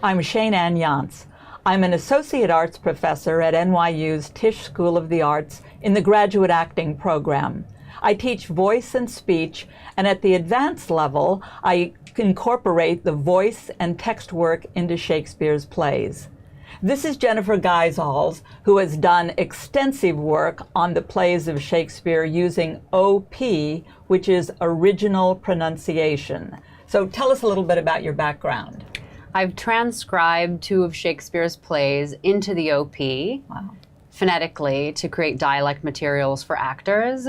I'm Shane Ann Younts. I'm an associate arts professor at NYU's Tisch School of the Arts in the graduate acting program. I teach voice and speech, and at the advanced level, I incorporate the voice and text work into Shakespeare's plays. This is Jennifer Geizhals, who has done extensive work on the plays of Shakespeare using OP, which is original pronunciation. So tell us a little bit about your background. I've transcribed 2 of Shakespeare's plays into the OP, phonetically, to create dialect materials for actors.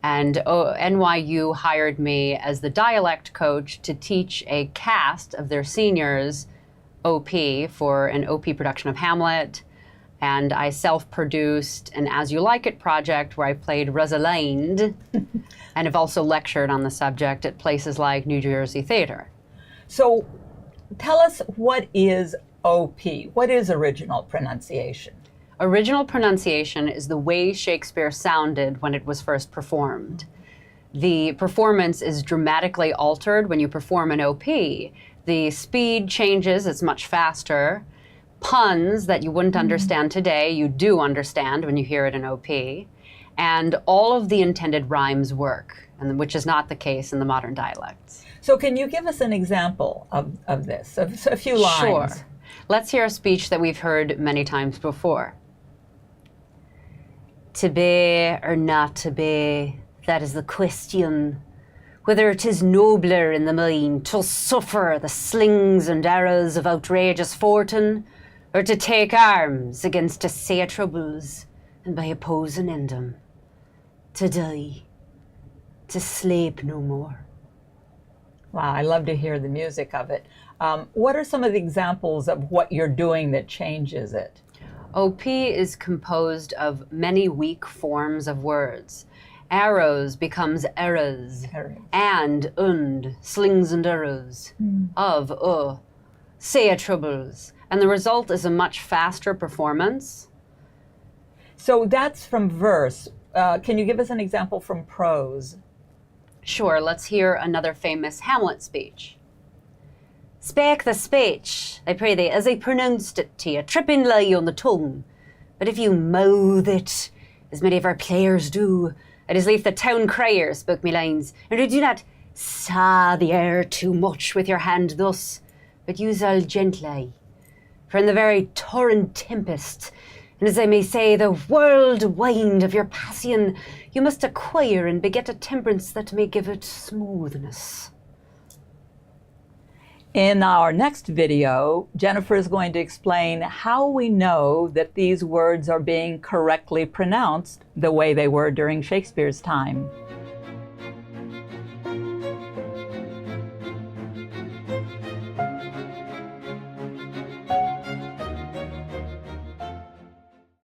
And NYU hired me as the dialect coach to teach a cast of their seniors OP for an OP production of Hamlet. And I self-produced an As You Like It project where I played Rosalind and have also lectured on the subject at places like New Jersey Theater. So tell us, what is OP? What is original pronunciation? Original pronunciation is the way Shakespeare sounded when it was first performed. The performance is dramatically altered when you perform an OP. The speed changes, it's much faster. Puns that you wouldn't understand today, you do understand when you hear it in OP. And all of the intended rhymes work, and which is not the case in the modern dialects. So can you give us an example of this, of a few lines? Sure. Let's hear a speech that we've heard many times before. To be or not to be, that is the question. Whether it is nobler in the mind to suffer the slings and arrows of outrageous fortune, or to take arms against to say troubles, and by opposing in them, to die, to sleep no more. Wow, I love to hear the music of it. What are some of the examples of what you're doing that changes it? OP is composed of many weak forms of words. Arrows becomes eras, and, slings and arrows, of, say troubles. And the result is a much faster performance. So that's from verse. Can you give us an example from prose? Sure, let's hear another famous Hamlet speech. Spake the speech, I pray thee, as I pronounced it to you, tripping lie on the tongue. But if you mouth it, as many of our players do, I'd as lief the town crier spoke me lines, and do not saw the air too much with your hand thus, but use all gently. For in the very torrent tempest, and as I may say, the whirlwind of your passion, you must acquire and beget a temperance that may give it smoothness. In our next video, Jennifer is going to explain how we know that these words are being correctly pronounced the way they were during Shakespeare's time.